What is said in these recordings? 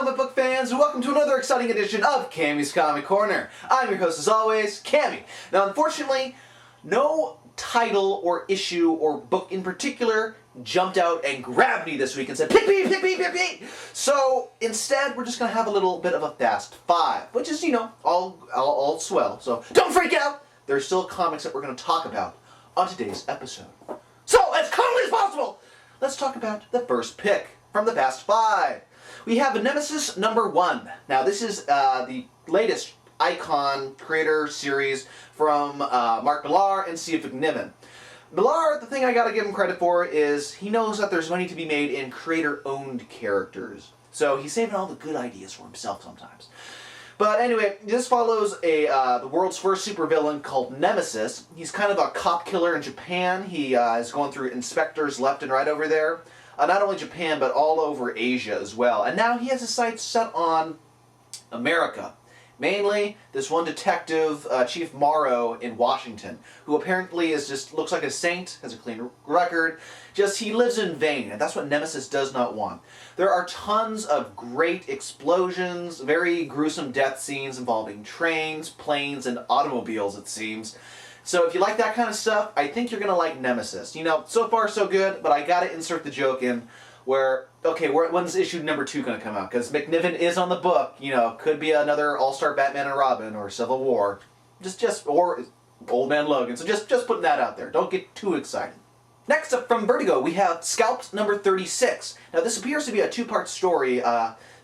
comic book fans, and welcome to another exciting edition of Cammy's Comic Corner. I'm your host as always, Cammy. Now unfortunately, no title or issue or book in particular jumped out and grabbed me this week and said, pick me, pick me, pick me! So instead, we're just going to have a little bit of a fast five, which is, all swell. So don't freak out! There's still comics that we're going to talk about on today's episode. So, as calmly as possible, let's talk about the first pick from the Fast Five. We have Nemesis #1. Now, this is the latest Icon creator series from Mark Millar and Steve McNiven. Millar, the thing I gotta give him credit for is he knows that there's money to be made in creator-owned characters. So he's saving all the good ideas for himself sometimes. But anyway, this follows the world's first supervillain called Nemesis. He's kind of a cop killer in Japan. He is going through inspectors left and right over there. Not only Japan, but all over Asia as well. And now he has his sights set on America. Mainly, this one detective, Chief Morrow in Washington, who apparently looks like a saint, has a clean record, he lives in vain, and that's what Nemesis does not want. There are tons of great explosions, very gruesome death scenes involving trains, planes, and automobiles, it seems. So if you like that kind of stuff, I think you're going to like Nemesis. So far so good, but I gotta insert the joke in where, okay, when's issue #2 going to come out? Because McNiven is on the book, could be another All-Star Batman and Robin or Civil War, or Old Man Logan. So just putting that out there. Don't get too excited. Next up from Vertigo, we have Scalped #36. Now this appears to be a two-part story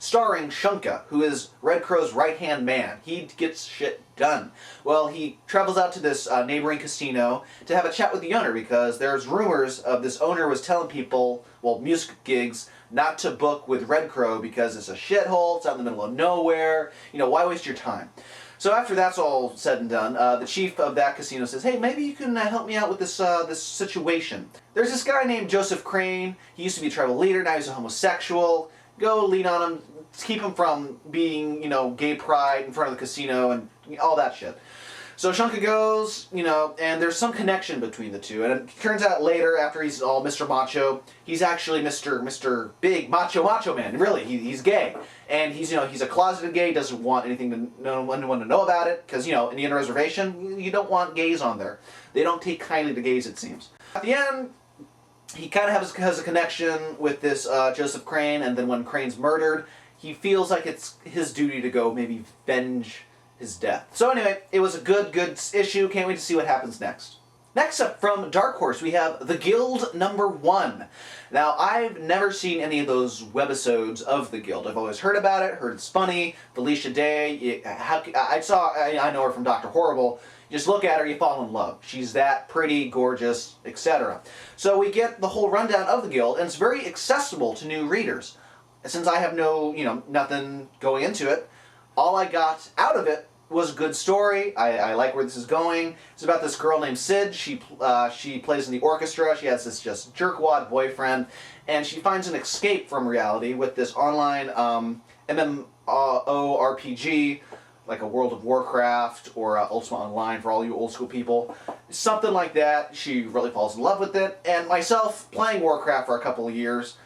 starring Shunka, who is Red Crow's right-hand man. He gets shit done. Well, he travels out to this neighboring casino to have a chat with the owner because there's rumors of this owner was telling people, music gigs, not to book with Red Crow because it's a shithole, it's out in the middle of nowhere, why waste your time? So after that's all said and done, the chief of that casino says, hey, maybe you can help me out with this situation. There's this guy named Joseph Crane. He used to be a tribal leader, now he's a homosexual. Go lean on him, keep him from being, gay pride in front of the casino and all that shit. So Shunka goes, and there's some connection between the two. And it turns out later, after he's all Mr. Macho, he's actually Mr. Big Macho Man. Really, he's gay. And he's a closeted gay, doesn't want anyone to know about it, because, in the Indian reservation, you don't want gays on there. They don't take kindly to gays, it seems. At the end, he kind of has a connection with this Joseph Crane, and then when Crane's murdered, he feels like it's his duty to go maybe venge his death. So anyway, it was a good issue. Can't wait to see what happens next. Next up from Dark Horse, we have The Guild #1. Now, I've never seen any of those webisodes of The Guild. I've always heard about it, heard it's funny. Felicia Day, I know her from Dr. Horrible. You just look at her, you fall in love. She's that pretty, gorgeous, etc. So we get the whole rundown of The Guild, and it's very accessible to new readers. Since I have nothing going into it, all I got out of it was a good story. I like where this is going. It's about this girl named Sid. She plays in the orchestra. She has this just jerkwad boyfriend, and she finds an escape from reality with this online MMORPG, like a World of Warcraft or Ultima Online for all you old school people. Something like that. She really falls in love with it. And myself, playing Warcraft for a couple of years,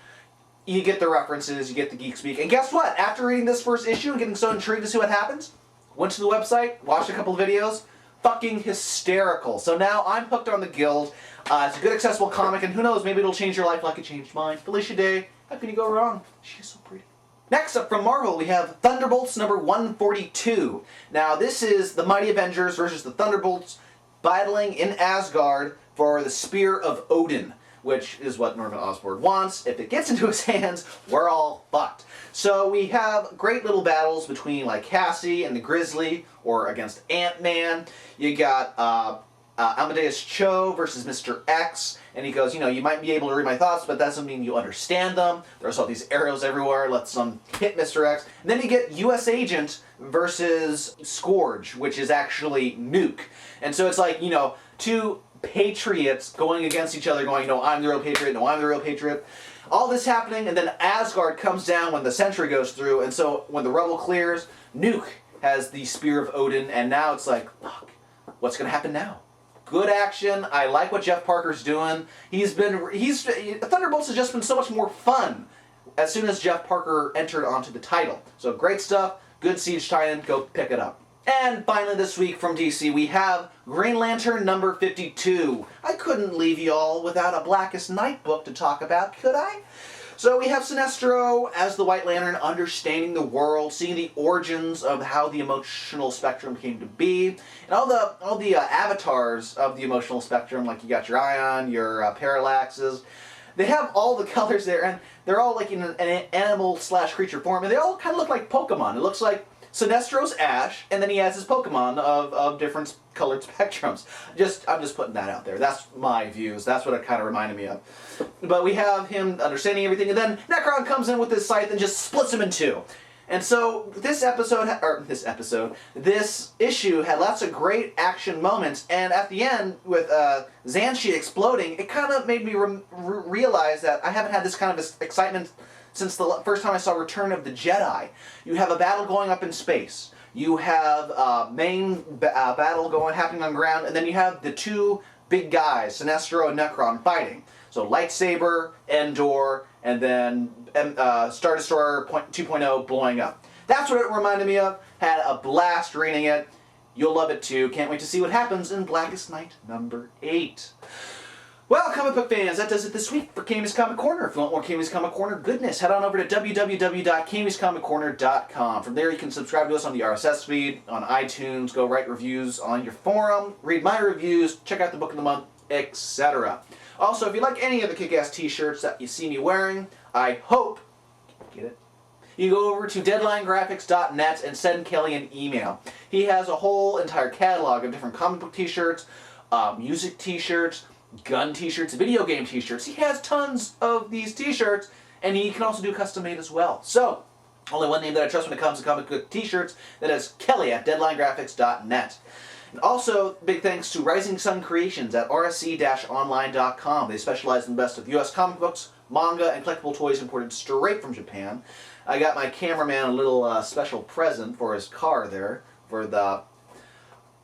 you get the references, you get the geek speak. And guess what? After reading this first issue and getting so intrigued to see what happens, went to the website, watched a couple of videos, fucking hysterical. So now I'm hooked on The Guild. It's a good accessible comic, and who knows, maybe it'll change your life like it changed mine. Felicia Day, how can you go wrong? She's so pretty. Next up from Marvel, we have Thunderbolts #142. Now this is the Mighty Avengers versus the Thunderbolts battling in Asgard for the Spear of Odin, which is what Norman Osborn wants. If it gets into his hands, we're all fucked. So we have great little battles between like Cassie and the Grizzly, or against Ant-Man. You got Amadeus Cho versus Mr. X, and he goes, you might be able to read my thoughts, but that doesn't mean you understand them. There's all these arrows everywhere, let's hit Mr. X. And then you get U.S. Agent versus Scourge, which is actually Nuke. And so it's like, two patriots going against each other, going, no, I'm the real patriot, no, I'm the real patriot. All this happening, and then Asgard comes down when the Sentry goes through, and so when the rubble clears, Nuke has the Spear of Odin, and now it's like, fuck, what's going to happen now? Good action. I like what Jeff Parker's doing. Thunderbolts has just been so much more fun as soon as Jeff Parker entered onto the title. So great stuff, good Siege tie-in, go pick it up. And finally this week from DC, we have Green Lantern number 52. I couldn't leave you all without a Blackest Night book to talk about, could I? So we have Sinestro as the White Lantern, understanding the world, seeing the origins of how the emotional spectrum came to be, and all the avatars of the emotional spectrum, like you got your Ion, your Parallaxes. They have all the colors there, and they're all like in an animal/creature form, and they all kind of look like Pokemon. It looks like Sinestro's Ash, and then he has his Pokemon of different colored spectrums. I'm just putting that out there. That's my views. That's what it kind of reminded me of. But we have him understanding everything, and then Necron comes in with his scythe and just splits him in two. And so this issue had lots of great action moments, and at the end, with Xanshi exploding, it kind of made me realize that I haven't had this kind of excitement since the first time I saw Return of the Jedi. You have a battle going up in space. You have a main battle happening on ground, and then you have the two big guys, Sinestro and Necron, fighting. So Lightsaber, Endor, and then Star Destroyer 2.0 blowing up. That's what it reminded me of. Had a blast reading it. You'll love it too. Can't wait to see what happens in Blackest Night number 8. Well, comic book fans, that does it this week for Cammy's Comic Corner. If you want more Cammy's Comic Corner goodness, head on over to www.cammyscomiccorner.com. From there, you can subscribe to us on the RSS feed, on iTunes, go write reviews on your forum, read my reviews, check out the book of the month, etc. Also, if you like any of the kick-ass t-shirts that you see me wearing, I hope, get it? You go over to deadlinegraphics.net and send Kelly an email. He has a whole entire catalog of different comic book t-shirts, music t-shirts, gun t-shirts, video game t-shirts. He has tons of these t-shirts, and he can also do custom made as well. So, only one name that I trust when it comes to comic book t-shirts, that is Kelly at deadlinegraphics.net. And also, big thanks to Rising Sun Creations at rsc-online.com. They specialize in the best of U.S. comic books, manga, and collectible toys imported straight from Japan. I got my cameraman a little special present for his car there, for the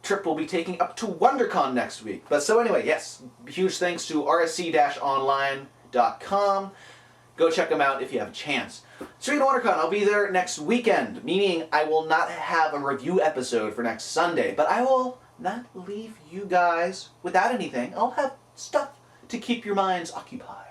trip we'll be taking up to WonderCon next week. But so anyway, yes, huge thanks to rsc-online.com. Go check them out if you have a chance. Speaking of WonderCon, I'll be there next weekend, meaning I will not have a review episode for next Sunday, but I will not leave you guys without anything. I'll have stuff to keep your minds occupied.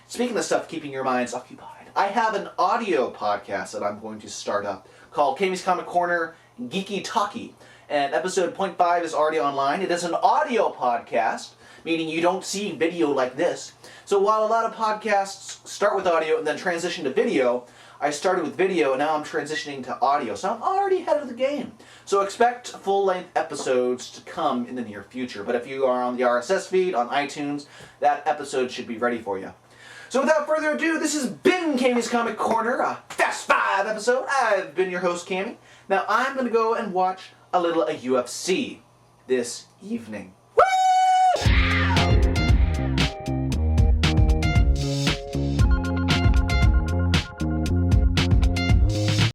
Speaking of stuff keeping your minds occupied, I have an audio podcast that I'm going to start up called Cammy's Comic Corner Geeky Talkie. And episode 0.5 is already online. It is an audio podcast, meaning you don't see video like this. So while a lot of podcasts start with audio and then transition to video, I started with video and now I'm transitioning to audio. So I'm already ahead of the game. So expect full-length episodes to come in the near future. But if you are on the RSS feed, on iTunes, that episode should be ready for you. So without further ado, this has been Cammy's Comic Corner, a Fast 5 episode. I've been your host, Cammy. Now I'm going to go and watch a UFC this evening. Woo!